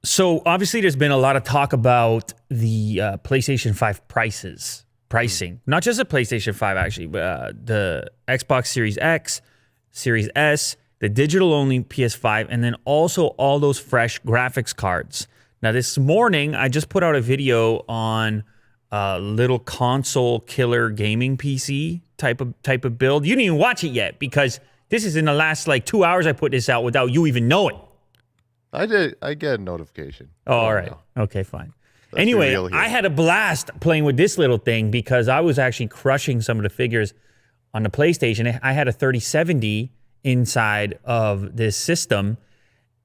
So obviously there's been a lot of talk about the PlayStation 5 pricing. Not just the PlayStation 5 actually, but the Xbox Series X, Series S, the digital-only PS5, and then also all those fresh graphics cards. Now this morning, I just put out a video on a little console killer gaming PC type of build. You didn't even watch it yet because this is in the last like 2 hours I put this out without you even knowing. I did. I get a notification. Oh, all right. Okay, fine. Anyway, I had a blast playing with this little thing because I was actually crushing some of the figures on the PlayStation. I had a 3070 inside of this system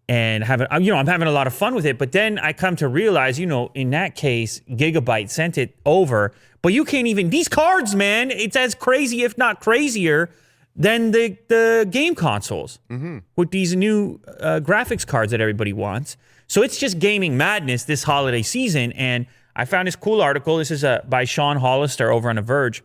and I'm having a lot of fun with it. But then I come to realize, in that case, Gigabyte sent it over. But you can't even, these cards, man, it's as crazy, if not crazier, than the game consoles with these new graphics cards that everybody wants. So it's just gaming madness this holiday season. And I found this cool article. This is by Sean Hollister over on The Verge,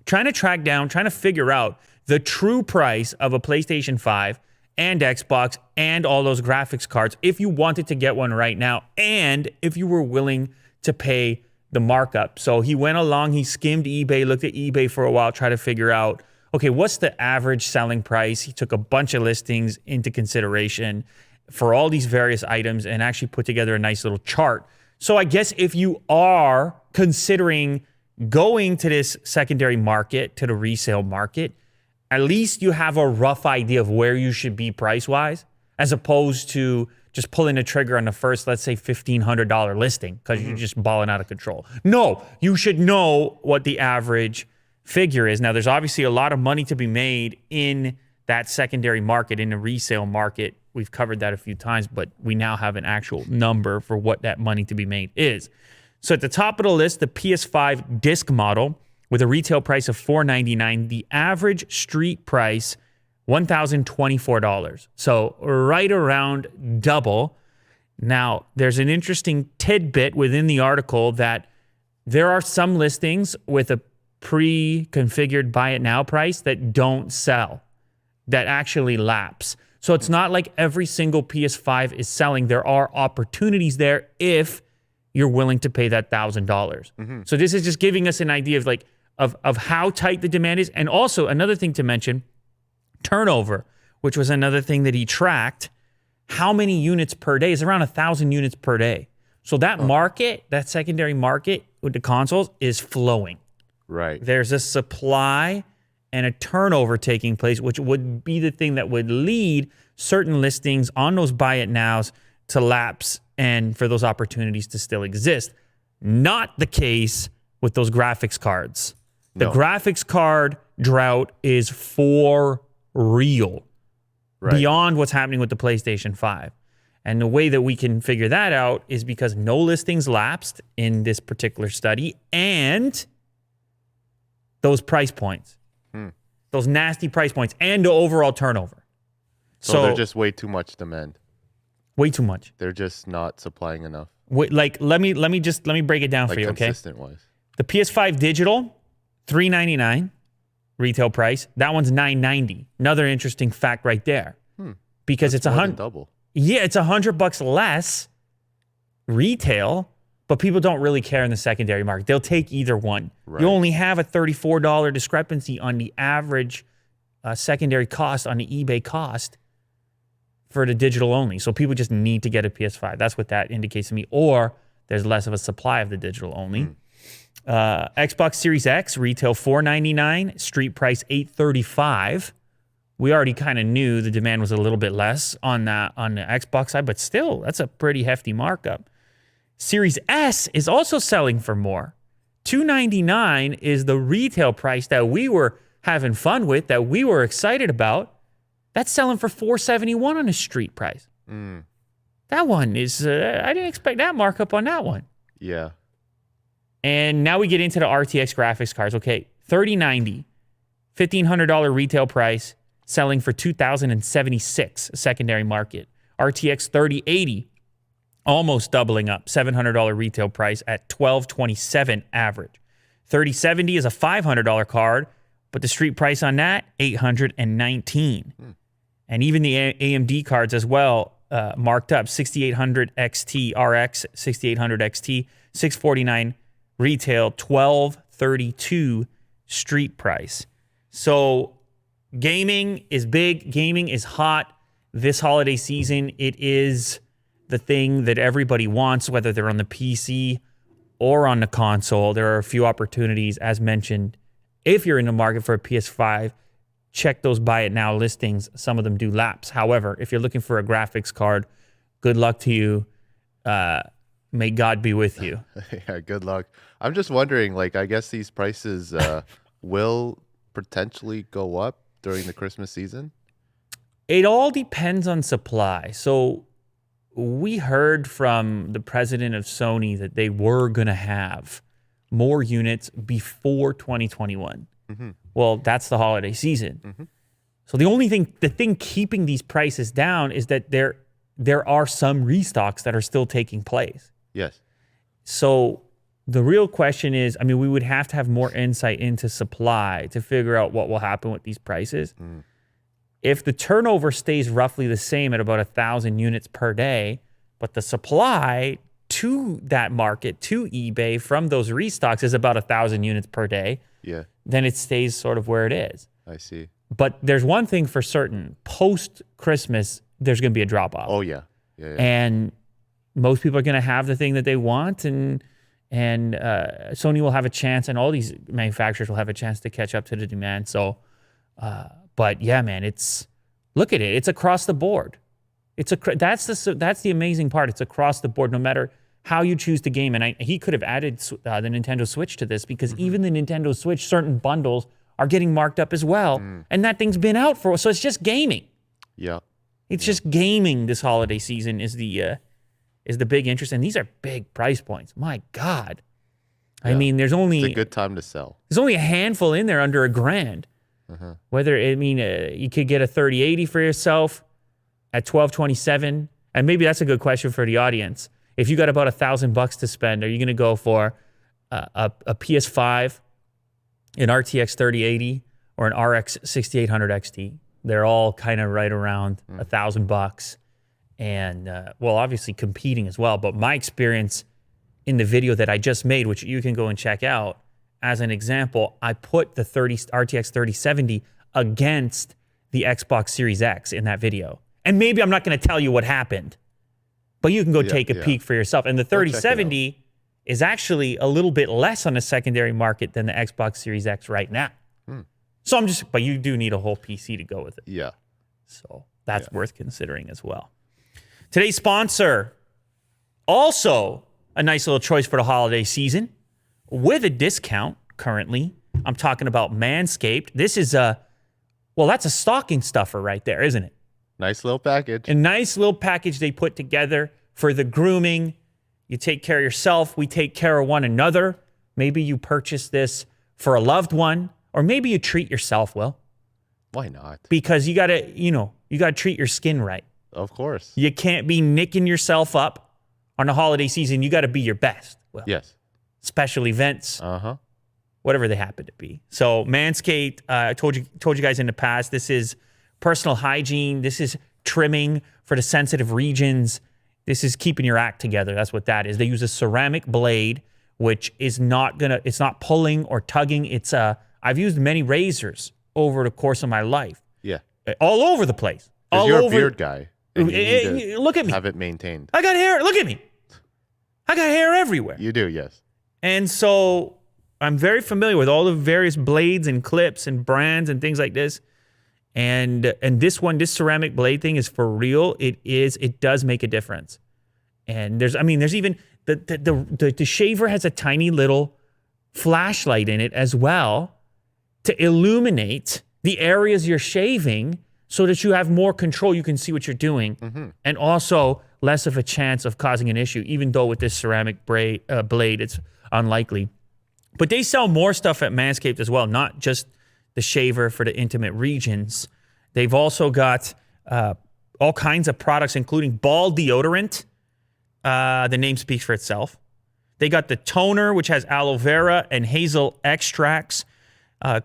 trying to figure out the true price of a PlayStation 5 and Xbox and all those graphics cards if you wanted to get one right now and if you were willing to pay the markup. So he went along, he skimmed eBay, looked at eBay for a while, tried to figure out, okay, what's the average selling price? He took a bunch of listings into consideration for all these various items and actually put together a nice little chart. So I guess if you are considering going to this secondary market, to the resale market, at least you have a rough idea of where you should be price-wise, as opposed to just pulling the trigger on the first, let's say, $1,500 listing because you're just balling out of control. No, you should know what the average figure is. Now, there's obviously a lot of money to be made in that secondary market, in the resale market. We've covered that a few times, but we now have an actual number for what that money to be made is. So at the top of the list, the PS5 disc model with a retail price of $499, the average street price, $1,024. So right around double. Now, there's an interesting tidbit within the article that there are some listings with a pre-configured buy it now price that don't sell, that actually lapse. So it's not like every single PS5 is selling. There are opportunities there if you're willing to pay that $1,000. So this is just giving us an idea of how tight the demand is. And also another thing to mention, turnover, which was another thing that he tracked. How many units per day is around 1,000 units per day. So that market, that secondary market with the consoles is flowing. Right. There's a supply and a turnover taking place, which would be the thing that would lead certain listings on those buy it nows to lapse and for those opportunities to still exist. Not the case with those graphics cards. The graphics card drought is for real, beyond what's happening with the PlayStation 5. And the way that we can figure that out is because no listings lapsed in this particular study and those price points, those nasty price points, and the overall turnover. So they're just way too much demand. Way too much. They're just not supplying enough. Wait, let me break it down for you, okay? Consistent wise. The PS5 digital, $399 retail price. That one's $990. Another interesting fact right there, because it's double. Yeah, it's $100 less retail, but people don't really care in the secondary market. They'll take either one. Right. You only have a $34 discrepancy on the average secondary cost on the eBay cost for the digital only. So people just need to get a PS5. That's what that indicates to me. Or there's less of a supply of the digital only. Xbox Series X, retail $499, street price $835. We already kind of knew the demand was a little bit less on the Xbox side, but still, that's a pretty hefty markup. Series S is also selling for more. $299 is the retail price that we were having fun with, that we were excited about. That's selling for $471 on a street price. That one is, I didn't expect that markup on that one. Yeah. And now we get into the RTX graphics cards. Okay, 3090, $1,500 retail price, selling for $2,076 secondary market. RTX 3080, almost doubling up, $700 retail price at $1,227 average. 3070 is a $500 card, but the street price on that, $819. And even the AMD cards as well, marked up. 6800 XT RX, 6800 XT, $649 retail, $1232 street price. So gaming is big. Gaming is hot this holiday season. It is the thing that everybody wants, whether they're on the PC or on the console. There are a few opportunities, as mentioned. If you're in the market for a PS5, check those buy it now listings. Some of them do lapse. However, if you're looking for a graphics card, good luck to you. May God be with you. Yeah, good luck. I'm just wondering, like, I guess these prices will potentially go up during the Christmas season? It all depends on supply. So we heard from the president of Sony that they were going to have more units before 2021. Mm-hmm. Well, that's the holiday season. Mm-hmm. So the thing keeping these prices down is that there are some restocks that are still taking place. Yes. So the real question is, I mean, we would have to have more insight into supply to figure out what will happen with these prices. Mm. If the turnover stays roughly the same at about 1,000 units per day, but the supply to that market, to eBay from those restocks is about 1,000 units per day, yeah, then it stays sort of where it is. I see. But there's one thing for certain. Post-Christmas, there's going to be a drop-off. Oh, yeah. Yeah. And most people are going to have the thing that they want, and Sony will have a chance, and all these manufacturers will have a chance to catch up to the demand. So, but yeah, man, look at it. It's across the board. That's the amazing part. It's across the board, no matter how you choose to game. And he could have added the Nintendo Switch to this, because even the Nintendo Switch, certain bundles are getting marked up as well. And that thing's been out so it's just gaming. Yeah. It's just gaming this holiday season is the big interest. And these are big price points. My God. Yeah. I mean, it's a good time to sell. There's only a handful in there under $1,000. Uh-huh. You could get a 3080 for yourself at $1,227. And maybe that's a good question for the audience. If you got about $1,000 to spend, are you going to go for a PS5, an RTX 3080, or an RX 6800 XT? They're all kind of right around $1,000, and well, obviously competing as well. But my experience in the video that I just made, which you can go and check out, as an example, I put the RTX 3070 against the Xbox Series X in that video. And maybe I'm not going to tell you what happened, but you can go take a peek for yourself. And the 3070 is actually a little bit less on the secondary market than the Xbox Series X right now. So but you do need a whole PC to go with it. Yeah. So that's worth considering as well. Today's sponsor, also a nice little choice for the holiday season with a discount currently. I'm talking about Manscaped. This is that's a stocking stuffer right there, isn't it? Nice little package. A nice little package they put together for the grooming. You take care of yourself. We take care of one another. Maybe you purchase this for a loved one, or maybe you treat yourself, Will. Why not? Because you gotta treat your skin right. Of course. You can't be nicking yourself up on the holiday season. You got to be your best. Will. Yes. Special events. Whatever they happen to be. So Manscaped, I told you guys in the past, this is personal hygiene. This is trimming for the sensitive regions. This is keeping your act together. That's what that is. They use a ceramic blade, which is it's not pulling or tugging. I've used many razors over the course of my life. Yeah. All over the place. Because you're a beard guy. Look at me. Have it maintained. I got hair. Look at me. I got hair everywhere. You do, yes. And so I'm very familiar with all the various blades and clips and brands and things like this. And this ceramic blade thing is for real. It does make a difference. And there's even the shaver has a tiny little flashlight in it as well to illuminate the areas you're shaving so that you have more control. You can see what you're doing, and also less of a chance of causing an issue, even though with this ceramic blade, it's unlikely. But they sell more stuff at Manscaped as well, not just the shaver for the intimate regions. They've also got all kinds of products, including ball deodorant. The name speaks for itself. They got the toner, which has aloe vera and hazel extracts,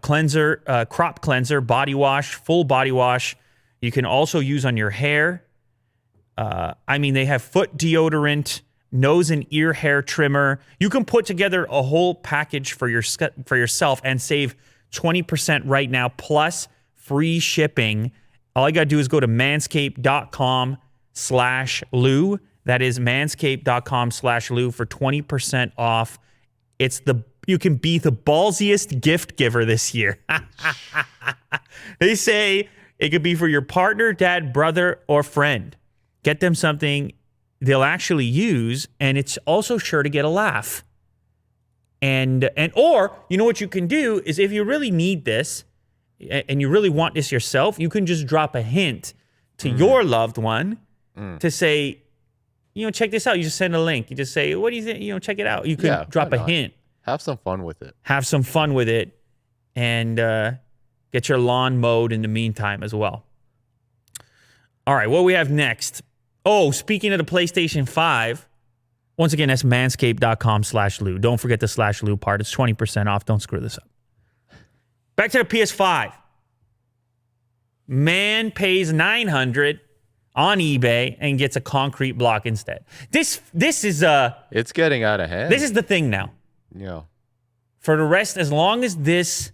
cleanser, crop cleanser, body wash, full body wash. You can also use on your hair. I mean, they have foot deodorant, nose and ear hair trimmer. You can put together a whole package for yourself and save 20% right now, plus free shipping. All you got to do is go to manscaped.com/Lou. That is manscaped.com/Lou for 20% off. You can be the ballsiest gift giver this year. They say it could be for your partner, dad, brother, or friend. Get them something they'll actually use, and it's also sure to get a laugh. Or you know what you can do is, if you really need this and you really want this yourself, you can just drop a hint to your loved one to say, check this out. You just send a link. You just say, what do you think? Check it out. You can drop a hint. Have some fun with it. And get your lawn mowed in the meantime as well. All right, what we have next? Oh, speaking of the PlayStation 5, once again, that's manscaped.com/Lou. Don't forget the /Lou part. It's 20% off. Don't screw this up. Back to the PS5. Man pays $900 on eBay and gets a concrete block instead. This is it's getting out of hand. This is the thing now. Yeah. For the rest, as long as this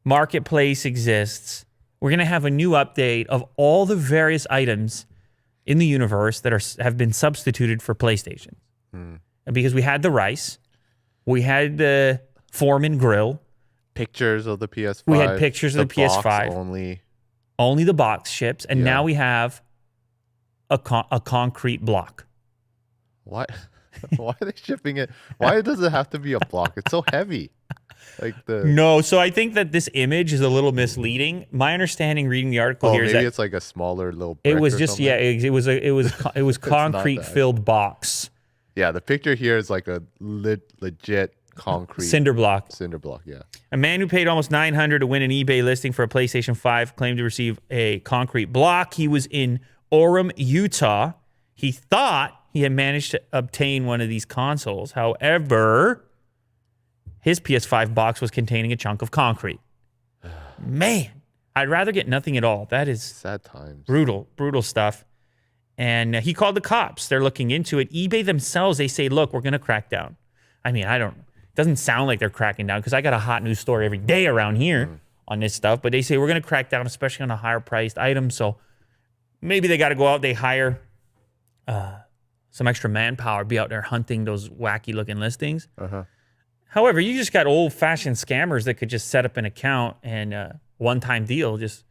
marketplace exists, we're going to have a new update of all the various items in the universe that have been substituted for PlayStation. And because we had the rice, we had the Foreman grill, pictures of the PS5. we had pictures of the PS5. Only the box ships, and now we have a concrete block. What? Why are they shipping it? Why does it have to be a block? It's so heavy. No, so I think that this image is a little misleading. My understanding, reading the article here, is that it's like a smaller little brick. It was just it was concrete filled box. Yeah, the picture here is like a legit concrete cinder block. Yeah. A man who paid almost $900 to win an eBay listing for a PlayStation 5 claimed to receive a concrete block. He was in Orem, Utah. He thought he had managed to obtain one of these consoles. However, his PS5 box was containing a chunk of concrete. Man, I'd rather get nothing at all. That is sad times. Brutal stuff. And he called the cops. They're looking into it. eBay themselves, they say, look, we're going to crack down. I mean, it doesn't sound like they're cracking down, because I got a hot news story every day around here on this stuff. But they say we're going to crack down, especially on a higher priced item. So maybe they got to go out. They hire some extra manpower, be out there hunting those wacky looking listings. However, you just got old-fashioned scammers that could just set up an account and one-time deal, just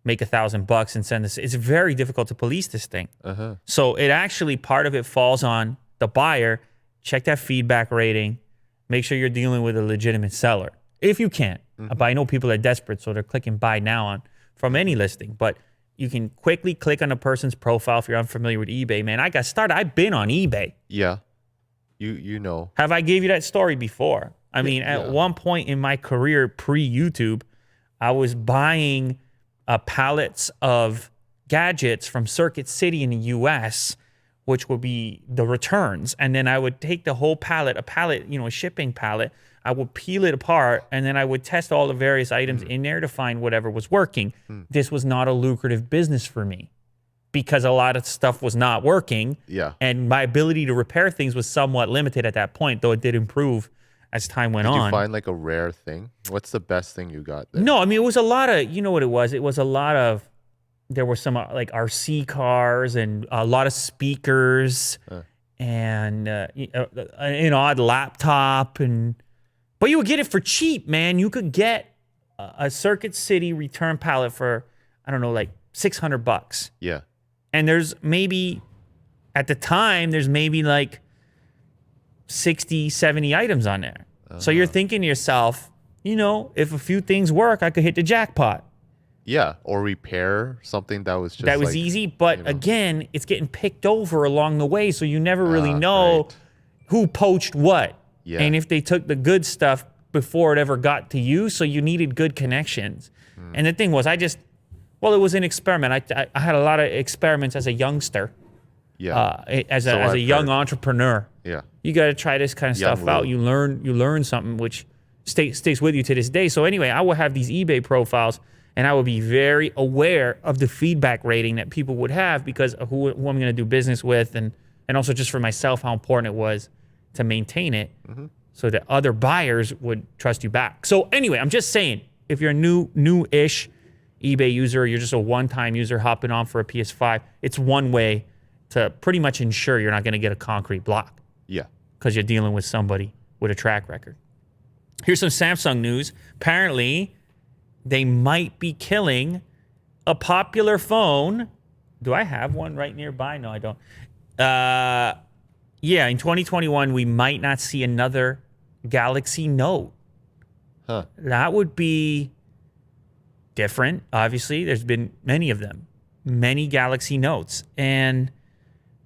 make $1,000 and send this. It's very difficult to police this thing. So it actually, part of it falls on the buyer. Check that feedback rating. Make sure you're dealing with a legitimate seller, if you can. But I know people are desperate, so they're clicking buy now from any listing. But you can quickly click on a person's profile if you're unfamiliar with eBay. Man, I got started. I've been on eBay. Yeah. You know. Have I gave you that story before? I mean, at one point in my career, pre-YouTube, I was buying pallets of gadgets from Circuit City in the U.S., which would be the returns. And then I would take the whole pallet, a shipping pallet, I would peel it apart, and then I would test all the various items in there to find whatever was working. This was not a lucrative business for me, because a lot of stuff was not working. Yeah. And my ability to repair things was somewhat limited at that point, though it did improve as time went on. Did you find like a rare thing? What's the best thing you got there? No, I mean, it was a lot of, you know what it was? It was a lot of, there were some like RC cars and a lot of speakers and an odd laptop. But you would get it for cheap, man. You could get a Circuit City return pallet for, I don't know, like $600. Yeah. And there's maybe, at the time, there's maybe like 60, 70 items on there. So you're thinking to yourself, if a few things work, I could hit the jackpot. Yeah, or repair something that was just easy. But again, it's getting picked over along the way, so you never really know who poached what. Yeah. And if they took the good stuff before it ever got to you, so you needed good connections. And the thing was, it was an experiment. I had a lot of experiments as a youngster. Yeah. As a young entrepreneur. Yeah. You got to try this kind of stuff out. You learn something which stays with you to this day. So anyway, I will have these eBay profiles, And I would be very aware of the feedback rating that people would have because of who I'm going to do business with, and also just for myself, how important it was to maintain it so that other buyers would trust you back. So anyway, I'm just saying, if you're a new-ish eBay user, you're just a one-time user hopping on for a PS5, it's one way to pretty much ensure you're not going to get a concrete block. Yeah. Because you're dealing with somebody with a track record. Here's some Samsung news. Apparently, they might be killing a popular phone. Do I have one right nearby? No, I don't. Yeah, in 2021, we might not see another Galaxy Note. Huh. That would be different. Obviously, there's been many of them, many Galaxy Notes. And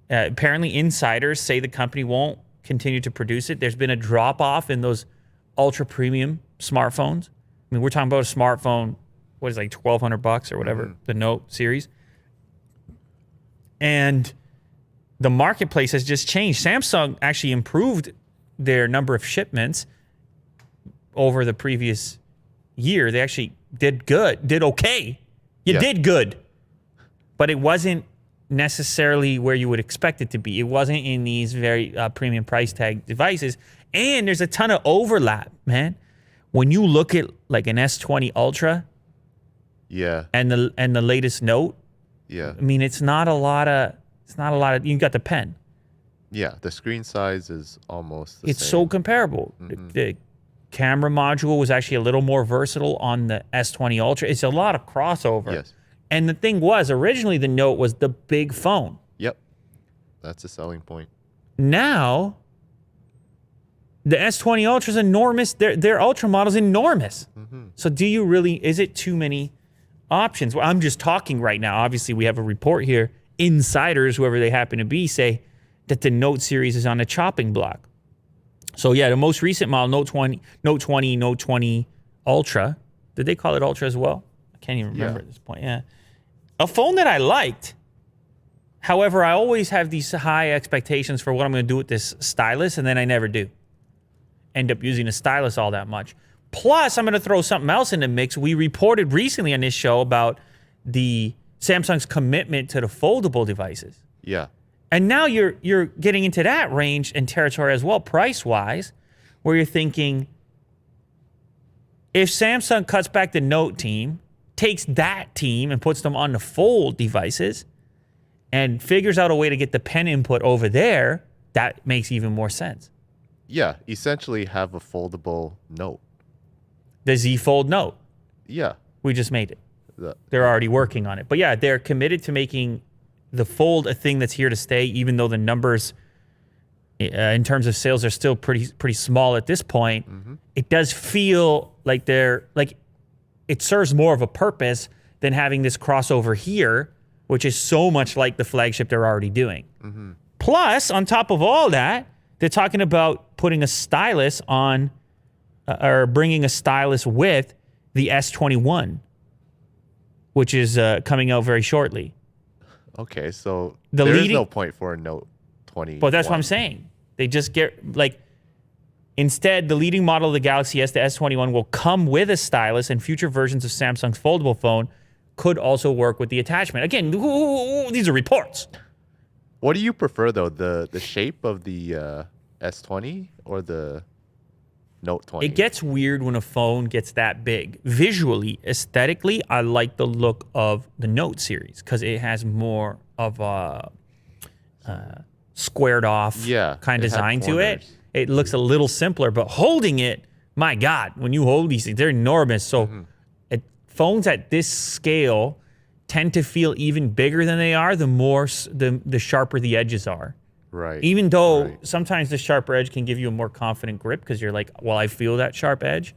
apparently insiders say the company won't continue to produce it. There's been a drop-off in those ultra-premium smartphones. I mean, we're talking about a smartphone, what is it, like $1,200 or whatever, the Note series. And the marketplace has just changed. Samsung actually improved their number of shipments over the previous year. They actually did good, did okay. You did good. But it wasn't necessarily where you would expect it to be. It wasn't in these very premium price tag devices. And there's a ton of overlap, man. When you look at like an S20 Ultra, and the latest Note, I mean, it's not a lot of. You got the pen. Yeah, the screen size is almost the It's same. so comparable. The camera module was actually a little more versatile on the S20 Ultra. It's a lot of crossover. Yes. And the thing was, originally the Note was the big phone. Yep. That's a selling point. Now, the S20 Ultra is enormous. Their Ultra model is enormous. So do you really, is it too many options? Well, I'm just talking right now. Obviously, we have a report here. Insiders, whoever they happen to be, say that the Note series is on a chopping block. So yeah, the most recent model, Note 20 Ultra. Did they call it Ultra as well? I can't even remember at this point. Yeah. A phone that I liked. However, I always have these high expectations for what I'm going to do with this stylus, and then I never do. End up using a stylus all that much. Plus, I'm going to throw something else in the mix. We reported recently on this show about the Samsung's commitment to the foldable devices. Yeah. And now you're getting into that range and territory as well, price-wise, where you're thinking, if Samsung cuts back the Note team, takes that team and puts them on the fold devices, and figures out a way to get the pen input over there, that makes even more sense. Yeah, essentially have a foldable Note. The Z Fold Note. Yeah. We just made it. They're already working on it. But yeah, they're committed to making the Fold a thing that's here to stay, even though the numbers in terms of sales are still pretty small at this point. It does feel like it serves more of a purpose than having this crossover here, which is so much like the flagship they're already doing. Plus, on top of all that, they're talking about putting a stylus on, or bringing a stylus with the S21, which is coming out very shortly. Okay, so there is no point for a Note 20. But that's what I'm saying. They just get, like, instead, the leading model of the Galaxy S, the S21, will come with a stylus, and future versions of Samsung's foldable phone could also work with the attachment. Again, these are reports. What do you prefer, though? The shape of the S20 or the Note 20? It gets weird when a phone gets that big. Visually, aesthetically, I like the look of the Note series because it has more of a squared off kind of design to it. It looks a little simpler, but holding it, my God, when you hold these things, they're enormous. So phones at this scale tend to feel even bigger than they are, the more the sharper the edges are. Right. Even though sometimes the sharper edge can give you a more confident grip because you're like, well, I feel that sharp edge.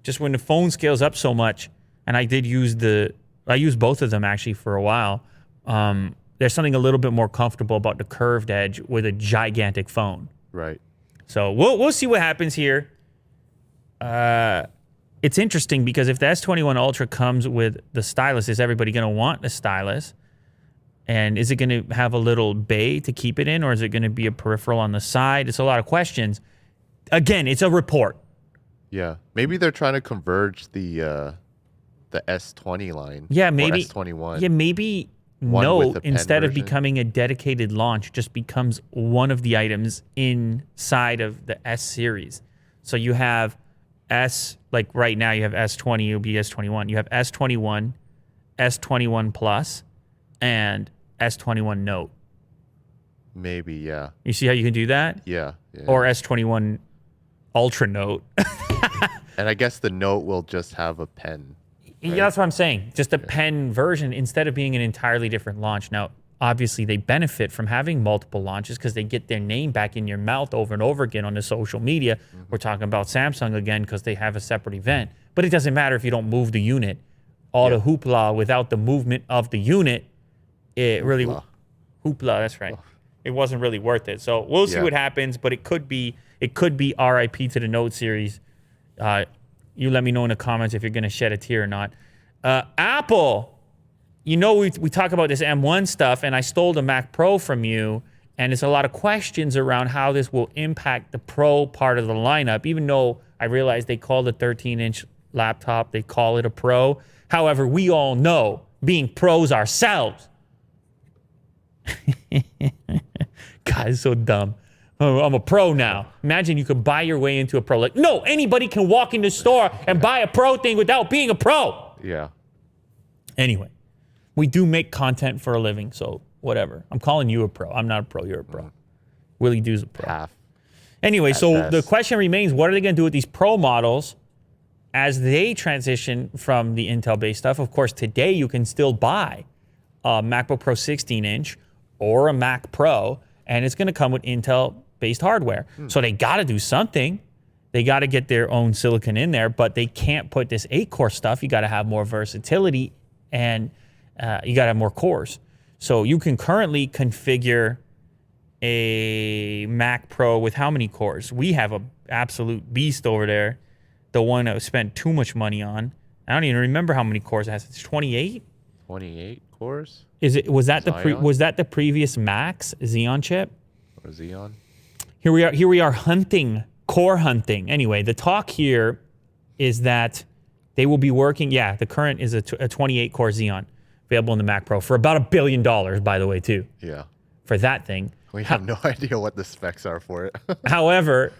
Just when the phone scales up so much, and I used both of them actually for a while. There's something a little bit more comfortable about the curved edge with a gigantic phone. Right. So we'll see what happens here. It's interesting because if the S21 Ultra comes with the stylus, is everybody going to want the stylus? And is it going to have a little bay to keep it in, or is it going to be a peripheral on the side? It's a lot of questions. Again, it's a report. Yeah. Maybe they're trying to converge the the S20 line. Yeah, maybe or S21. Yeah, maybe One with Note, the pen instead of version. becoming a dedicated launch, just becomes one of the items inside of the S series. So you have like right now you have S20, it'll be S21. You have S21, S21 Plus, and S21 Note. Maybe, yeah. You see how you can do that? Yeah. Or S21 Ultra Note. And I guess the Note will just have a pen. Yeah, that's what I'm saying. Just a pen version instead of being an entirely different launch. Now, obviously, they benefit from having multiple launches because they get their name back in your mouth over and over again on the social media. We're talking about Samsung again because they have a separate event. But it doesn't matter if you don't move the unit. All the hoopla without the movement of the unit, it really... Hoopla, that's right. It wasn't really worth it. So we'll see what happens, but it could be RIP to the Note series. You let me know in the comments if you're going to shed a tear or not. Apple, we talk about this M1 stuff, and I stole the Mac Pro from you, and there's a lot of questions around how this will impact the Pro part of the lineup, even though I realize they call the 13-inch laptop, they call it a Pro. However, we all know, being pros ourselves. God, it's so dumb. Oh, I'm a pro now. Imagine you could buy your way into a pro. Like, no, anybody can walk in the store and buy a pro thing without being a pro. Yeah. Anyway, we do make content for a living, so whatever. I'm calling you a pro. I'm not a pro. You're a pro. Willie Doo's a pro. Half. Anyway, so the question remains, what are they going to do with these pro models as they transition from the Intel-based stuff? Of course, today you can still buy a MacBook Pro 16-inch or a Mac Pro, and it's going to come with Intel-based hardware. So they got to do something. They got to get their own silicon in there, but they can't put this 8-core stuff. You got to have more versatility, and you got to have more cores. So you can currently configure a Mac Pro with how many cores? We have a absolute beast over there, the one that we spent too much money on. I don't even remember how many cores it has. It's 28? 28 cores? Was that the previous Max Xeon chip? Or Xeon? Here we are hunting, core hunting. Anyway, the talk here is that they will be working. Yeah, the current is a 28 core Xeon available in the Mac Pro for about $1 billion, by the way, too. Yeah. For that thing. We have no idea what the specs are for it. However,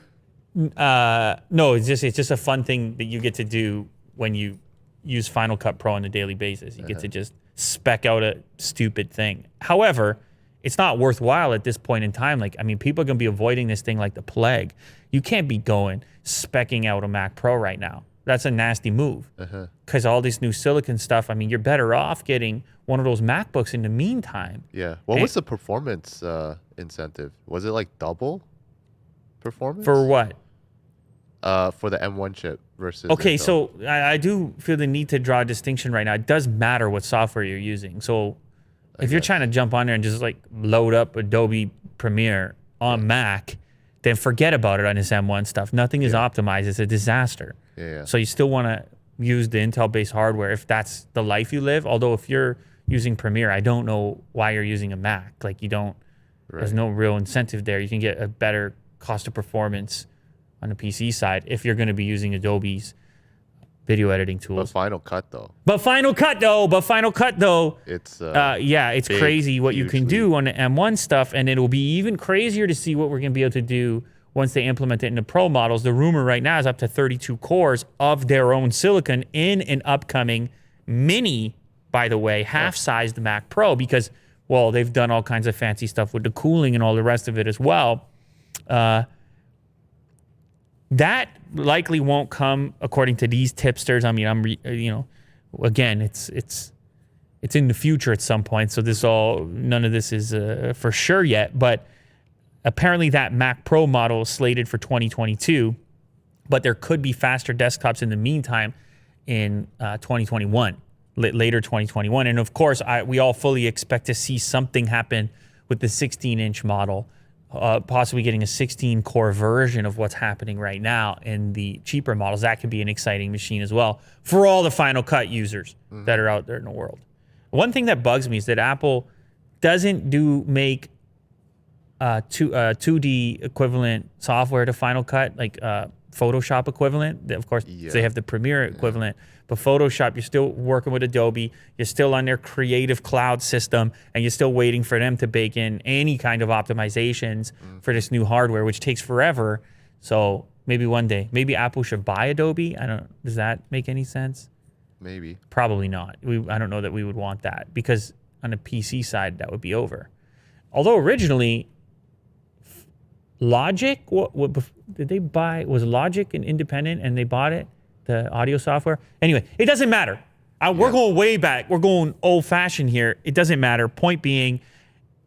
no, it's just a fun thing that you get to do when you use Final Cut Pro on a daily basis. You get to just spec out a stupid thing. However, it's not worthwhile at this point in time. Like, I mean, people are going to be avoiding this thing like the plague. You can't be going specking out a Mac Pro right now. That's a nasty move. Because all this new silicon stuff, I mean, you're better off getting one of those MacBooks in the meantime. Yeah. What was the performance incentive? Was it like double performance? For what? For the M1 chip versus Okay, Intel. so I do feel the need to draw a distinction right now. It does matter what software you're using. So if you're trying to jump on there and just like load up Adobe Premiere on Mac, then forget about it on this M1 stuff. Nothing is optimized. It's a disaster. Yeah. So you still want to use the Intel-based hardware if that's the life you live. Although if you're using Premiere, I don't know why you're using a Mac. Like you don't, there's no real incentive there. You can get a better cost of performance on the PC side if you're going to be using Adobe's video editing tools. But Final Cut though. It's it's crazy what you can do on the M1 stuff, and it'll be even crazier to see what we're going to be able to do once they implement it in the Pro models. The rumor right now is up to 32 cores of their own silicon in an upcoming mini, by the way, half-sized Mac Pro, because, well, they've done all kinds of fancy stuff with the cooling and all the rest of it as well. That likely won't come according to these tipsters. I mean, again, it's in the future at some point. So none of this is for sure yet. But apparently that Mac Pro model is slated for 2022. But there could be faster desktops in the meantime in 2021, later 2021. And of course, we all fully expect to see something happen with the 16-inch model. Possibly getting a 16-core version of what's happening right now in the cheaper models. That could be an exciting machine as well for all the Final Cut users that are out there in the world. One thing that bugs me is that Apple doesn't make 2D equivalent software to Final Cut. Like Photoshop equivalent. Of course, they have the Premiere equivalent. But Photoshop, you're still working with Adobe. You're still on their creative cloud system, and you're still waiting for them to bake in any kind of optimizations for this new hardware, which takes forever. So maybe one day, maybe Apple should buy Adobe. I don't. Does that make any sense? Maybe. Probably not. I don't know that we would want that, because on the PC side, that would be over. Although originally, Logic, what did they buy? Was Logic an independent and they bought it? The audio software? Anyway, it doesn't matter. We're going way back. We're going old-fashioned here. It doesn't matter. Point being,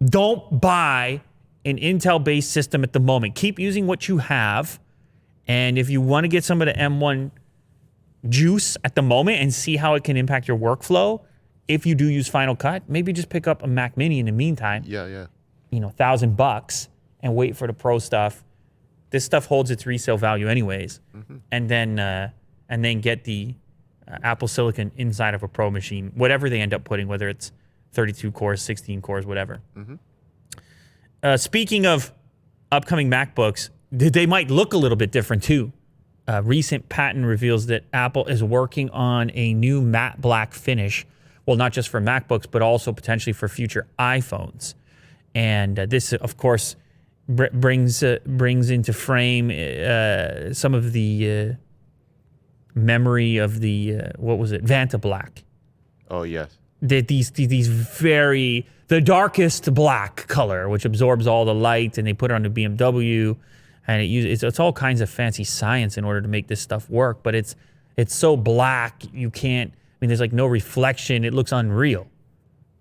don't buy an Intel-based system at the moment. Keep using what you have. And if you want to get some of the M1 juice at the moment and see how it can impact your workflow, if you do use Final Cut, maybe just pick up a Mac Mini in the meantime. Yeah. $1,000 and wait for the Pro stuff. This stuff holds its resale value anyways. And then get the Apple Silicon inside of a Pro machine, whatever they end up putting, whether it's 32 cores, 16 cores, whatever. Speaking of upcoming MacBooks, they might look a little bit different too. Recent patent reveals that Apple is working on a new matte black finish. Well, not just for MacBooks, but also potentially for future iPhones. And this, of course, brings into frame some of the memory of the what was it, Vanta Black. Oh yes. These very the darkest black color, which absorbs all the light, and they put it on the BMW, and it's all kinds of fancy science in order to make this stuff work. But it's so black you can't. I mean, there's like no reflection. It looks unreal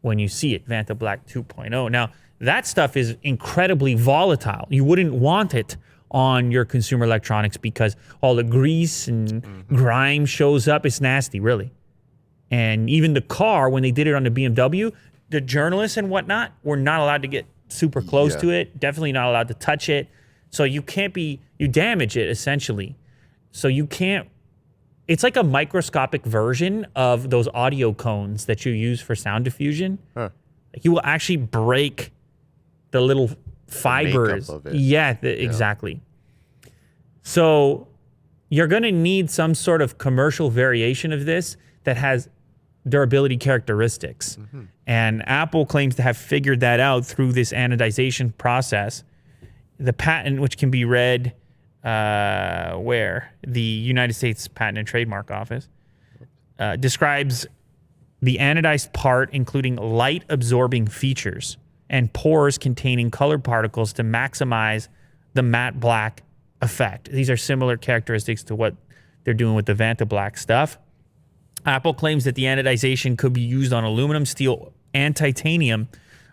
when you see it. Vanta Black 2.0. Now that stuff is incredibly volatile. You wouldn't want it on your consumer electronics because all the grease and grime shows up. It's nasty, really. And even the car, when they did it on the BMW, the journalists and whatnot were not allowed to get super close to it. Definitely not allowed to touch it. So you damage it essentially. So you can't, it's like a microscopic version of those audio cones that you use for sound diffusion. Like you will actually break the little fibers. Of it. Exactly. So you're going to need some sort of commercial variation of this that has durability characteristics. And Apple claims to have figured that out through this anodization process. The patent, which can be read the United States Patent and Trademark Office, describes the anodized part including light-absorbing features and pores containing color particles to maximize the matte black effect. These are similar characteristics to what they're doing with the Vanta Black stuff. Apple claims that the anodization could be used on aluminum, steel, and titanium,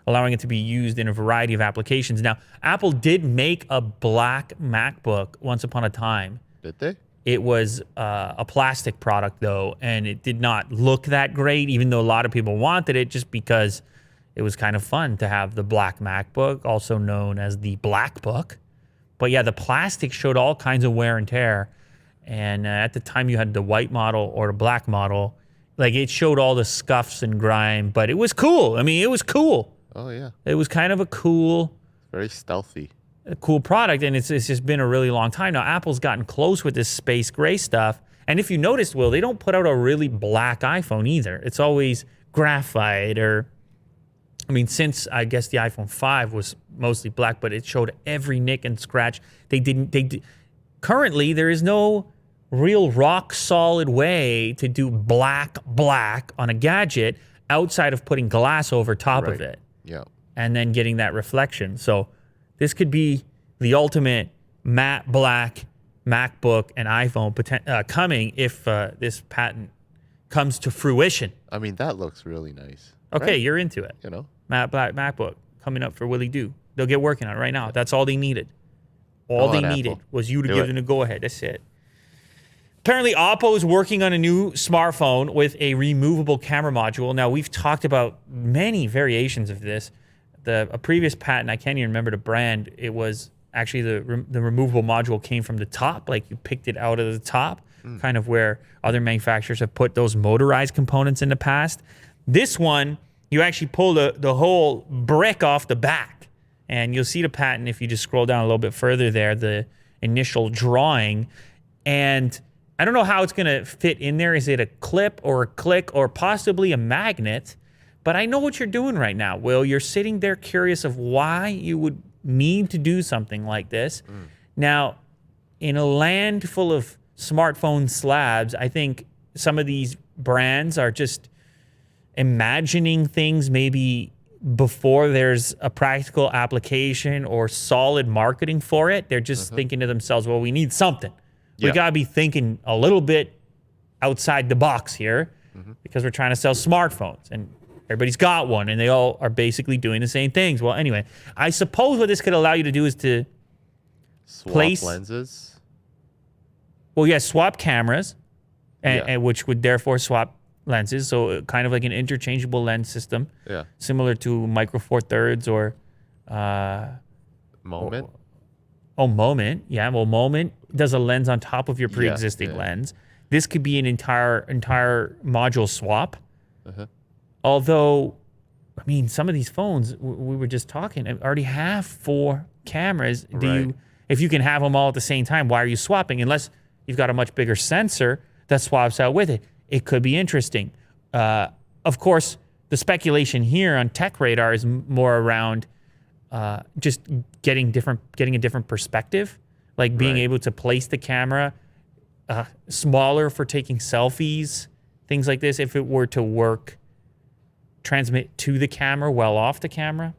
allowing it to be used in a variety of applications. Now, Apple did make a black MacBook once upon a time. Did they? It was a plastic product, though, and it did not look that great, even though a lot of people wanted it, just because it was kind of fun to have the black MacBook, also known as the Black Book. But yeah, the plastic showed all kinds of wear and tear. And at the time you had the white model or the black model, like it showed all the scuffs and grime, but it was cool. I mean, it was cool. Oh yeah. It was kind of a very stealthy. A cool product, and it's just been a really long time now. Apple's gotten close with this space gray stuff. And if you noticed, Will, they don't put out a really black iPhone either. It's always graphite since I guess the iPhone 5 was mostly black, but it showed every nick and scratch. Currently, there is no real rock solid way to do black on a gadget outside of putting glass over top of it. Yeah. And then getting that reflection. So this could be the ultimate matte black MacBook and iPhone coming if this patent comes to fruition. I mean, that looks really nice. Okay, right? You're into it. You know? Matte black MacBook coming up for Willie Doo. They'll get working on it right now. That's all they needed. All they needed was you to give them the go-ahead. That's it. Apparently, Oppo is working on a new smartphone with a removable camera module. Now, we've talked about many variations of this. A previous patent, I can't even remember the brand. It was actually the removable module came from the top, like you picked it out of the top, kind of where other manufacturers have put those motorized components in the past. This one, you actually pull the whole brick off the back. And you'll see the patent if you just scroll down a little bit further there, the initial drawing. And I don't know how it's going to fit in there. Is it a clip or a click or possibly a magnet? But I know what you're doing right now, Will. You're sitting there curious of why you would need to do something like this. Now, in a land full of smartphone slabs, I think some of these brands are just imagining things maybe before there's a practical application or solid marketing for it. They're just thinking to themselves, well, we need something. We got to be thinking a little bit outside the box here because we're trying to sell smartphones and everybody's got one and they all are basically doing the same things. Well, anyway, I suppose what this could allow you to do is to swap lenses. Well, yeah, swap cameras, and which would therefore swap lenses. So kind of like an interchangeable lens system. Yeah. Similar to Micro Four Thirds or Moment. Moment. Yeah, well, Moment does a lens on top of your pre-existing lens. This could be an entire module swap. Although, I mean, some of these phones we were just talking already have 4 cameras. If you can have them all at the same time, why are you swapping? Unless you've got a much bigger sensor that swaps out with it. It could be interesting. Of course, the speculation here on Tech Radar is more around just getting a different perspective, like being able to place the camera smaller for taking selfies, things like this. If it were to work, transmit to the camera well off the camera,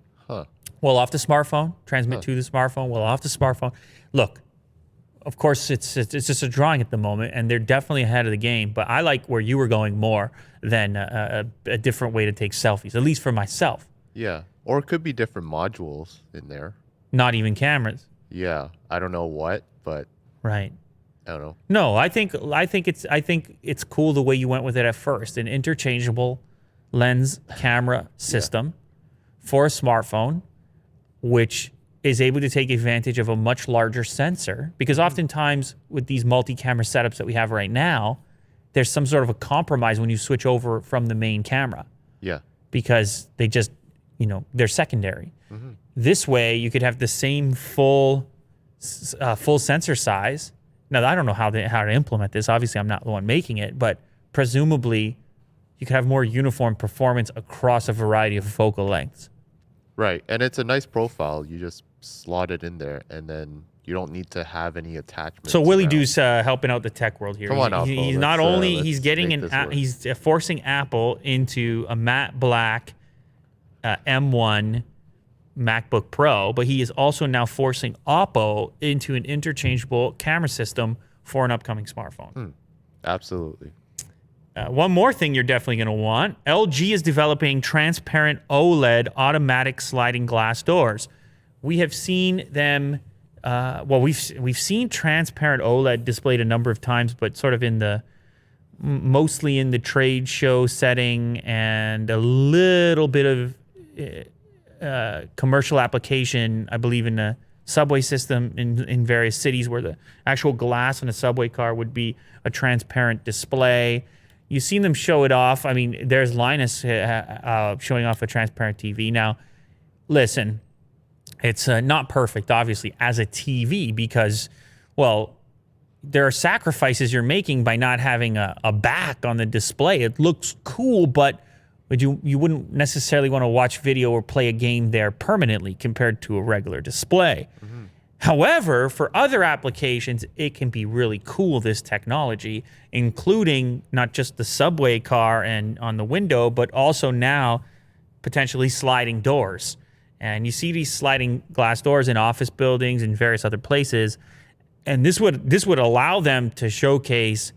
well off the smartphone, transmit to the smartphone, well off the smartphone. Look, of course, it's just a drawing at the moment, and they're definitely ahead of the game. But I like where you were going more than a different way to take selfies, at least for myself. Yeah, or it could be different modules in there. Not even cameras. Yeah, I don't know what, but right. I don't know. No, I think it's cool the way you went with it at first. An interchangeable lens camera system for a smartphone, which is able to take advantage of a much larger sensor, because oftentimes with these multi-camera setups that we have right now, there's some sort of a compromise when you switch over from the main camera. Yeah. Because they just, they're secondary. This way you could have the same full sensor size. Now, I don't know how to implement this. Obviously, I'm not the one making it, but presumably you could have more uniform performance across a variety of focal lengths. Right. And it's a nice profile. You just slot it in there, and then you don't need to have any attachments. So Willie Doo's helping out the tech world here. Come on, Oppo. He's not only he's getting he's forcing Apple into a matte black M1 MacBook Pro, but he is also now forcing Oppo into an interchangeable camera system for an upcoming smartphone. Absolutely. One more thing you're definitely going to want. LG is developing transparent OLED automatic sliding glass doors. We have seen them, we've seen transparent OLED displayed a number of times, but sort of mostly in the trade show setting and a little bit of commercial application, I believe, in a subway system in various cities where the actual glass in a subway car would be a transparent display. You've seen them show it off. I mean, there's Linus showing off a transparent TV. Now, listen, it's not perfect, obviously, as a TV because, well, there are sacrifices you're making by not having a back on the display. It looks cool, but you wouldn't necessarily want to watch video or play a game there permanently compared to a regular display. However, for other applications, it can be really cool, this technology, including not just the subway car and on the window, but also now potentially sliding doors. And you see these sliding glass doors in office buildings and various other places. And this would allow them to showcase,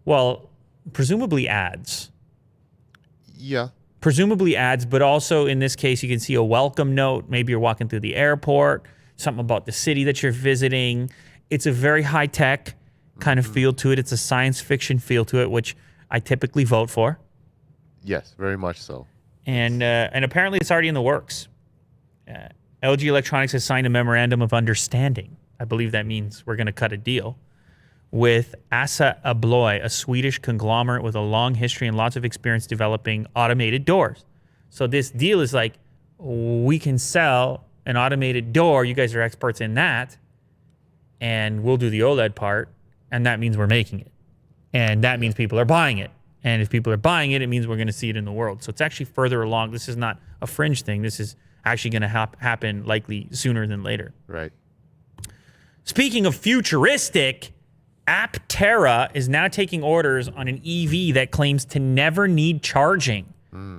well, presumably ads. Yeah. Presumably ads, but also in this case, you can see a welcome note. Maybe you're walking through the airport, something about the city that you're visiting. It's a very high-tech kind of feel to it. It's a science fiction feel to it, which I typically vote for. Yes, very much so. And apparently it's already in the works. LG Electronics has signed a memorandum of understanding. I believe that means we're going to cut a deal with Assa Abloy, a Swedish conglomerate with a long history and lots of experience developing automated doors. So this deal is like, we can sell an automated door. You guys are experts in that. And we'll do the OLED part. and that means we're making it. And that means people are buying it. And if people are buying it, it means we're going to see it in the world. So it's actually further along. This is not a fringe thing. This is actually going to happen likely sooner than later. Right. Speaking of futuristic, Aptera is now taking orders on an EV that claims to never need charging.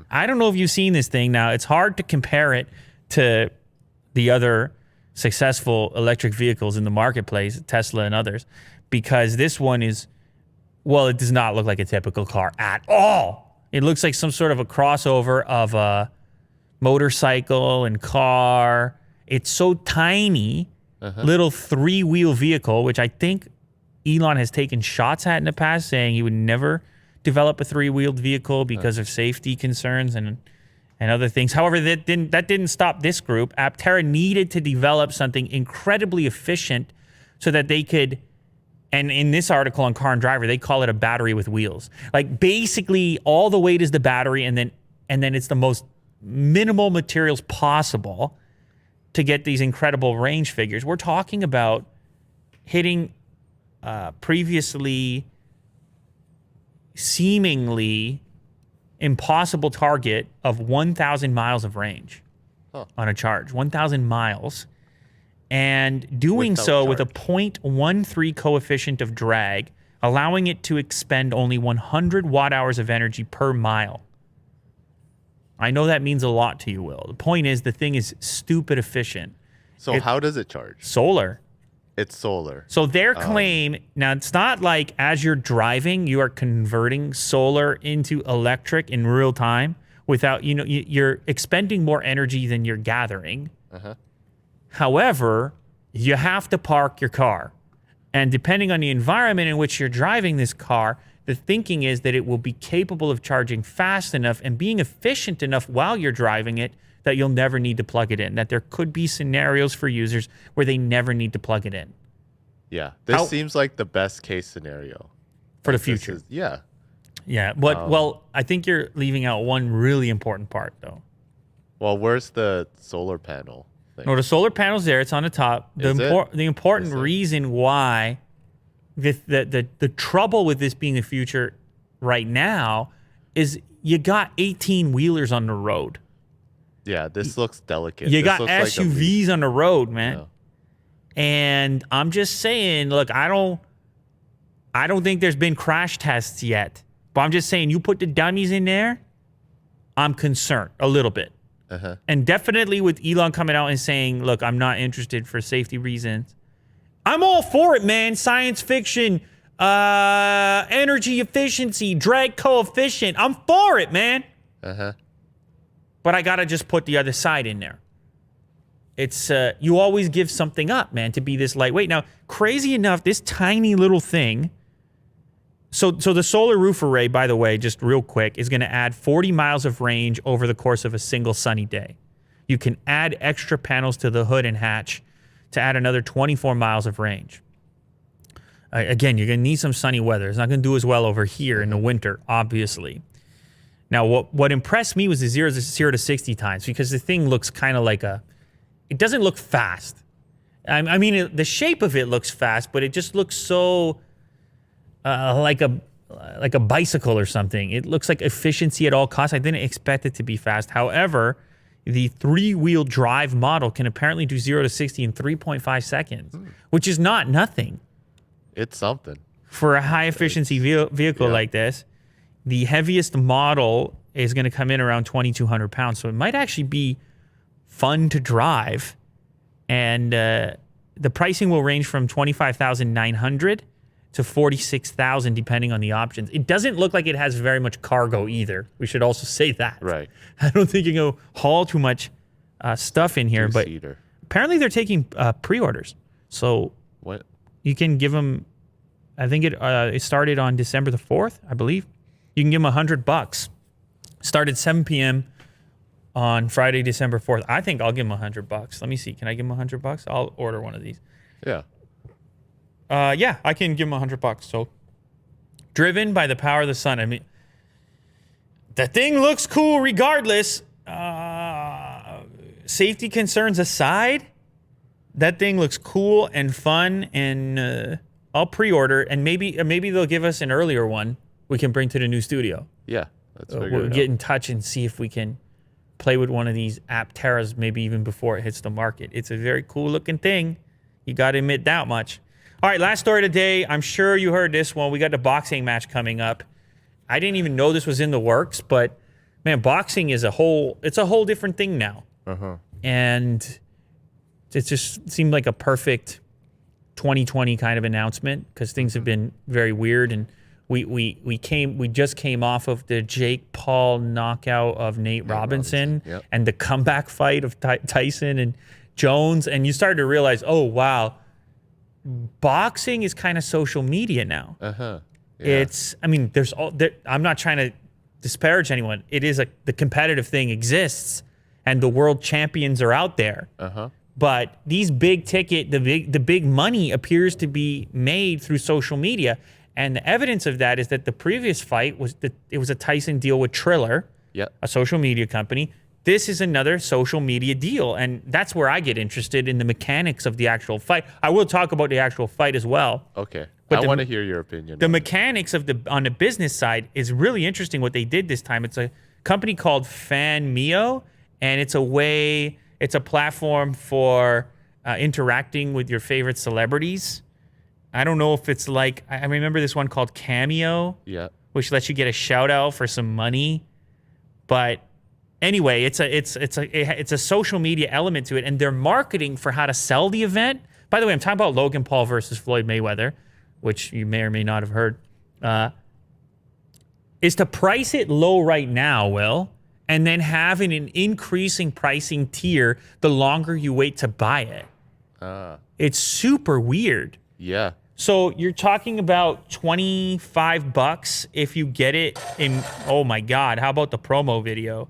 I don't know if you've seen this thing. Now, it's hard to compare it to the other successful electric vehicles in the marketplace, Tesla and others, because this one is, well, it does not look like a typical car at all. It looks like some sort of a crossover of a motorcycle and car. It's so tiny, little 3-wheel vehicle, which I think Elon has taken shots at in the past, saying he would never develop a 3-wheeled vehicle because of safety concerns and other things. However, that didn't stop this group. Aptera needed to develop something incredibly efficient so that they could, and in this article on Car and Driver, they call it a battery with wheels. Like basically all the weight is the battery, and then it's the most minimal materials possible to get these incredible range figures. We're talking about hitting previously seemingly impossible target of 1,000 miles of range on a charge. 1,000 miles. And doing so with a 0.13 coefficient of drag, allowing it to expend only 100 watt-hours of energy per mile. I know that means a lot to you, Will. The point is, the thing is stupid efficient. So how does it charge? Solar. It's solar. So their claim, now it's not like as you're driving, you are converting solar into electric in real time without, you're expending more energy than you're gathering. However, you have to park your car. And depending on the environment in which you're driving this car, the thinking is that it will be capable of charging fast enough and being efficient enough while you're driving it that you'll never need to plug it in, that there could be scenarios for users where they never need to plug it in. Yeah, this seems like the best case scenario. For the future. Yeah. Yeah, but, well, I think you're leaving out one really important part, though. Well, where's the solar panel thing? No, the solar panel's there. It's on the top. The important reason why the trouble with this being the future right now is you got 18-wheelers on the road. Yeah, this looks delicate. You got SUVs on the road, man. Yeah. And I'm just saying, look, I don't think there's been crash tests yet. But I'm just saying, you put the dummies in there, I'm concerned a little bit. And definitely with Elon coming out and saying, look, I'm not interested for safety reasons. I'm all for it, man. Science fiction, energy efficiency, drag coefficient. I'm for it, man. But I got to just put the other side in there. It's, you always give something up, man, to be this lightweight. Now, crazy enough, this tiny little thing. So the solar roof array, by the way, just real quick, is going to add 40 miles of range over the course of a single sunny day. You can add extra panels to the hood and hatch to add another 24 miles of range. Again, you're going to need some sunny weather. It's not going to do as well over here in the winter, obviously. Now, what impressed me was the 0 to 60 times, because the thing looks kind of like it doesn't look fast. I mean, the shape of it looks fast, but it just looks so like a bicycle or something. It looks like efficiency at all costs. I didn't expect it to be fast. However, the 3-wheel drive model can apparently do 0 to 60 in 3.5 seconds, which is not nothing. It's something. For a high-efficiency vehicle like this. The heaviest model is going to come in around 2,200 pounds, so it might actually be fun to drive. And the pricing will range from $25,900 to $46,000, depending on the options. It doesn't look like it has very much cargo either. We should also say that. Right. I don't think you can go haul too much stuff in here, but apparently they're taking pre-orders. So what? You can give them, I think it started on December the 4th, I believe. You can give them $100. Started 7 p.m. on Friday, December 4th. I think I'll give them $100. Let me see. Can I give them $100? I'll order one of these. Yeah. Yeah, I can give them $100. So, driven by the power of the sun. I mean, the thing looks cool regardless. Safety concerns aside, that thing looks cool and fun and I'll pre-order, and maybe they'll give us an earlier one we can bring to the new studio. Yeah, let's We'll get in touch and see if we can play with one of these Apteras, maybe even before it hits the market. It's a very cool looking thing. You got to admit that much. All right, last story today. I'm sure you heard this one. We got the boxing match coming up. I didn't even know this was in the works, but man, boxing is it's a whole different thing now. And it just seemed like a perfect 2020 kind of announcement because things have been very weird, and we just came off of the Jake Paul knockout of Nate Robinson. Yep. And the comeback fight of Tyson and Jones, and you started to realize, oh wow, boxing is kind of social media now. Yeah. I'm not trying to disparage anyone. It is the competitive thing exists, and the world champions are out there. But these big ticket, the big money appears to be made through social media. And the evidence of that is that the previous fight was a Tyson deal with Triller, a social media company. This is another social media deal. And that's where I get interested in the mechanics of the actual fight. I will talk about the actual fight as well. Okay. But I want to hear your opinion. The mechanics on the business side is really interesting what they did this time. It's a company called Fanmio, and it's a platform for interacting with your favorite celebrities. I don't know if it's like, I remember this one called Cameo, which lets you get a shout out for some money. But anyway, it's a social media element to it, and they're marketing for how to sell the event. By the way, I'm talking about Logan Paul versus Floyd Mayweather, which you may or may not have heard, is to price it low right now, Will, and then having an increasing pricing tier the longer you wait to buy it. It's super weird. Yeah. So you're talking about $25 if you get it in, oh my God, how about the promo video?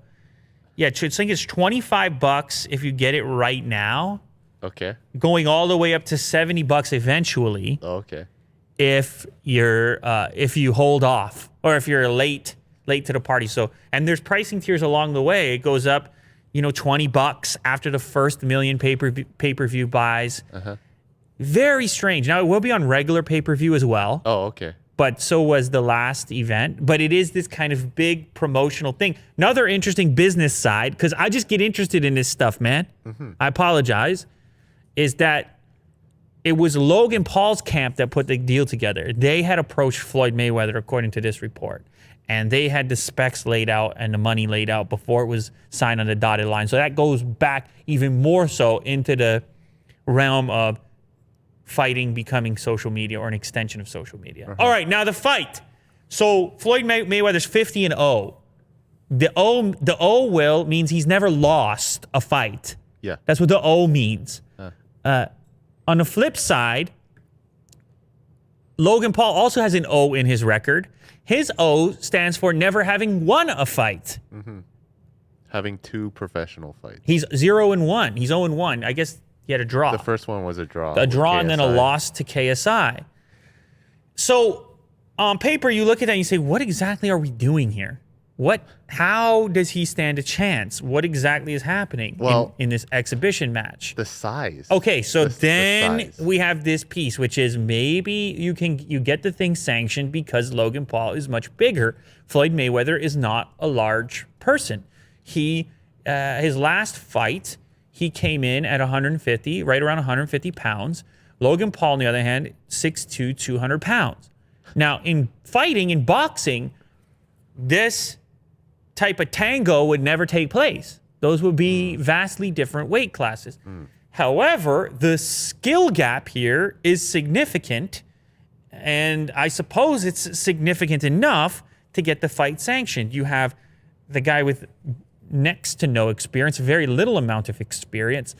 Yeah, I think it's $25 if you get it right now. Okay. Going all the way up to $70 eventually. Okay. If you hold off, or if you're late to the party. So, and there's pricing tiers along the way. It goes up, $20 after the first million pay-per-view buys. Very strange. Now, it will be on regular pay-per-view as well. Oh, okay. But so was the last event. But it is this kind of big promotional thing. Another interesting business side, because I just get interested in this stuff, man. I apologize, is that it was Logan Paul's camp that put the deal together. They had approached Floyd Mayweather, according to this report. And they had the specs laid out and the money laid out before it was signed on the dotted line. So that goes back even more so into the realm of fighting becoming social media or an extension of social media. All right, now the fight. So Floyd Mayweather's 50-0. The O will means he's never lost a fight. Yeah. That's what the O means. On the flip side, Logan Paul also has an O in his record. His O stands for never having won a fight. Having 2 professional fights. He's 0-1. He's 0-1. I guess he had a draw. The first one was a draw. A draw and then a loss to KSI. So on paper, you look at that and you say, what exactly are we doing here? How does he stand a chance? What exactly is happening in this exhibition match? The size. Okay, so then we have this piece, which is maybe you get the thing sanctioned because Logan Paul is much bigger. Floyd Mayweather is not a large person. His last fight, he came in at 150, right around 150 pounds. Logan Paul, on the other hand, 6'2", 200 pounds. Now, in fighting, in boxing, this type of tango would never take place. Those would be vastly different weight classes. However, the skill gap here is significant, and I suppose it's significant enough to get the fight sanctioned. You have the guy with next to no experience, very little amount of experience,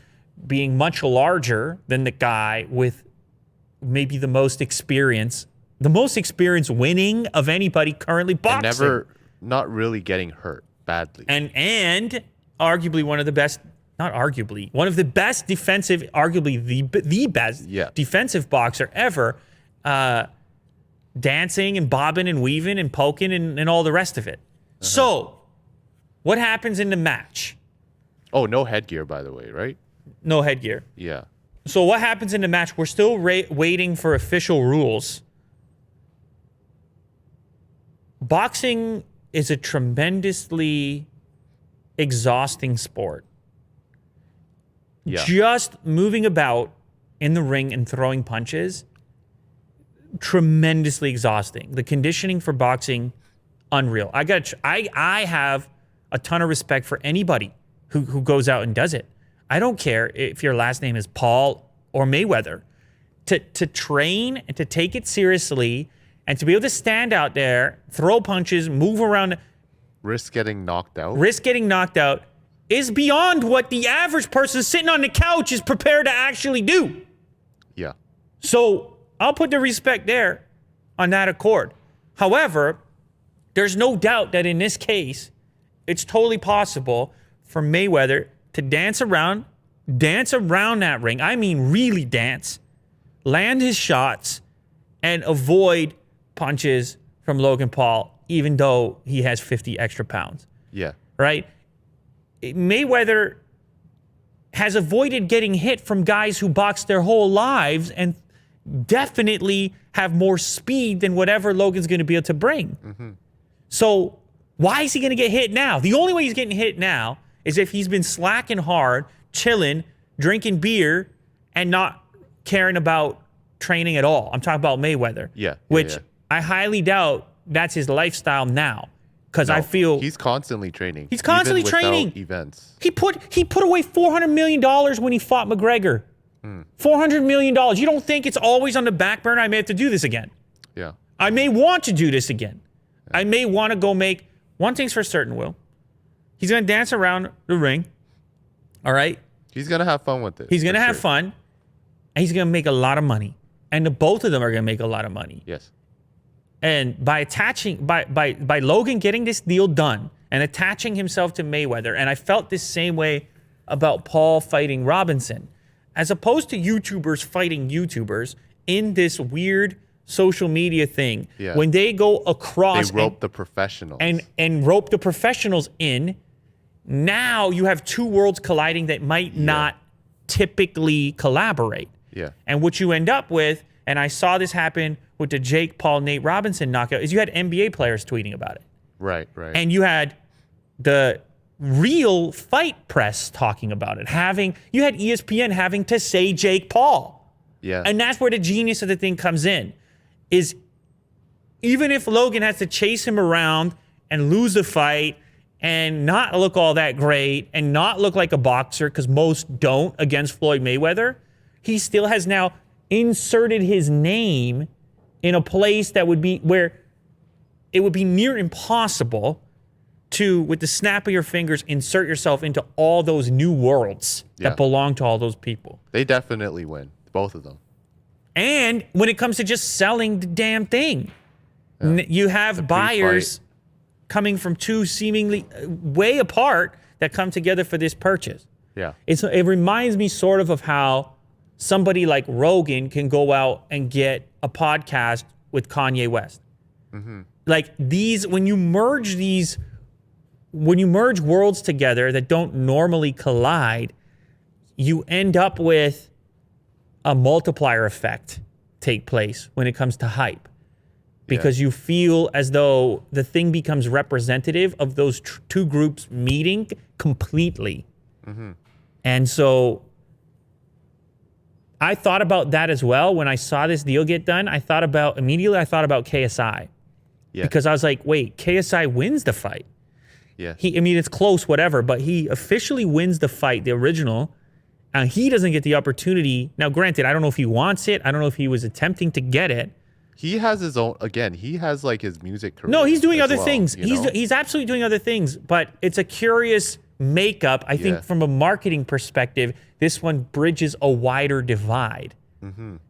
being much larger than the guy with maybe the most experience winning of anybody currently boxing. And not really getting hurt badly. And arguably one of the best, not arguably, one of the best defensive, arguably the best defensive boxer ever, dancing and bobbing and weaving and poking and all the rest of it. So, what happens in the match? Oh, no headgear, by the way, right? No headgear. Yeah. So what happens in the match? We're still waiting for official rules. Boxing is a tremendously exhausting sport. Yeah. Just moving about in the ring and throwing punches, tremendously exhausting. The conditioning for boxing, unreal. I have a ton of respect for anybody who goes out and does it. I don't care if your last name is Paul or Mayweather. To train and to take it seriously and to be able to stand out there, throw punches, move around, risk getting knocked out. Is beyond what the average person sitting on the couch is prepared to actually do. Yeah. So I'll put the respect there on that accord. However, there's no doubt that in this case, it's totally possible for Mayweather to dance around that ring. I mean, really dance, land his shots, and avoid punches from Logan Paul, even though he has 50 extra pounds. Yeah. Right? Mayweather has avoided getting hit from guys who box their whole lives and definitely have more speed than whatever Logan's going to be able to bring. Mm-hmm. So why is he going to get hit now? The only way he's getting hit now is if he's been slacking hard, chilling, drinking beer, and not caring about training at all. I'm talking about Mayweather. Yeah. Which I highly doubt that's his lifestyle now. Because I feel he's constantly training. He's constantly even training. Events. He put away $400 million when he fought McGregor. $400 million. You don't think it's always on the back burner? I may have to do this again. Yeah. I may want to do this again. I may want to go make one thing's for certain, Will. He's going to dance around the ring. All right? He's going to have fun with it. He's going to have fun. And he's going to make a lot of money. And both of them are going to make a lot of money. Yes. And by Logan getting this deal done and attaching himself to Mayweather, and I felt this same way about Paul fighting Robinson, as opposed to YouTubers fighting YouTubers in this weird social media thing. Yeah. When they go across, they rope the professionals and rope the professionals in. Now you have two worlds colliding that might not typically collaborate. Yeah. And what you end up with, and I saw this happen with the Jake Paul, Nate Robinson knockout, is you had NBA players tweeting about it. Right. And you had the real fight press talking about it. You had ESPN having to say Jake Paul. Yeah. And that's where the genius of the thing comes in, is even if Logan has to chase him around and lose the fight and not look all that great and not look like a boxer, because most don't against Floyd Mayweather, he still has now inserted his name in a place that would be where it would be near impossible to, with the snap of your fingers, insert yourself into all those new worlds that belong to all those people. They definitely win, both of them. And when it comes to just selling the damn thing, you have buyers coming from two seemingly way apart that come together for this purchase. Yeah. It reminds me sort of how somebody like Rogan can go out and get a podcast with Kanye West. Mm-hmm. Like when you merge worlds together that don't normally collide, you end up with a multiplier effect take place when it comes to hype. Because you feel as though the thing becomes representative of those two groups meeting completely. Mm-hmm. And so I thought about that as well. When I saw this deal get done, I thought about KSI. Yeah. Because I was like, wait, KSI wins the fight. Yeah. It's close, whatever, but he officially wins the fight, the original, and he doesn't get the opportunity. Now, granted, I don't know if he wants it. I don't know if he was attempting to get it. He has his own, again, he has like his music career. No, he's doing other things. He's absolutely doing other things, but it's a curious makeup. I think from a marketing perspective, this one bridges a wider divide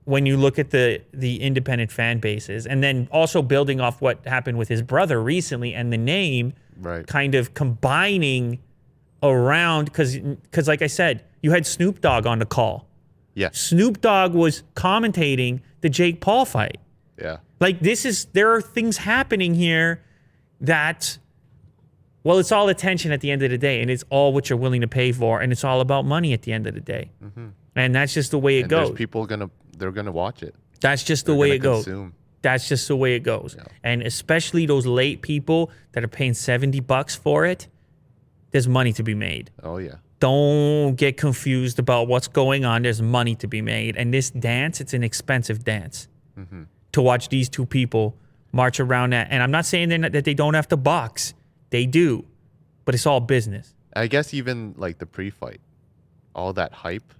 when you look at the independent fan bases. And then also building off what happened with his brother recently and the name kind of combining around, because like I said, you had Snoop Dogg on the call. Yeah. Snoop Dogg was commentating the Jake Paul fight. Yeah. Like there are things happening here that, well, it's all attention at the end of the day, and it's all what you're willing to pay for, and it's all about money at the end of the day. Mm-hmm. And that's just the way it And goes. there's people they're gonna watch it. That's just the way it goes. Consume. That's just the way it goes. Yeah. And especially those late people that are paying $70 for it, there's money to be made. Oh yeah. Don't get confused about what's going on. There's money to be made. And this dance, it's an expensive dance to watch these two people march around that. And I'm not saying that they don't have to box. They do. But it's all business. I guess even like the pre-fight, all that hype.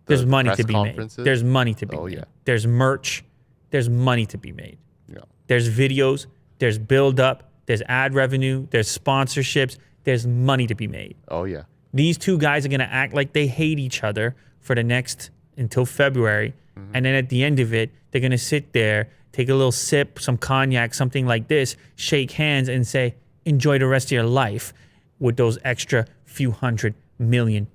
There's money to be made. There's money to be made. Yeah. There's merch. There's money to be made. Yeah. There's videos. There's build-up. There's ad revenue. There's sponsorships. There's money to be made. Oh yeah. These two guys are going to act like they hate each other for the next until February. And then at the end of it, they're going to sit there, take a little sip, some cognac, something like this, shake hands and say, enjoy the rest of your life with those extra few $100 million.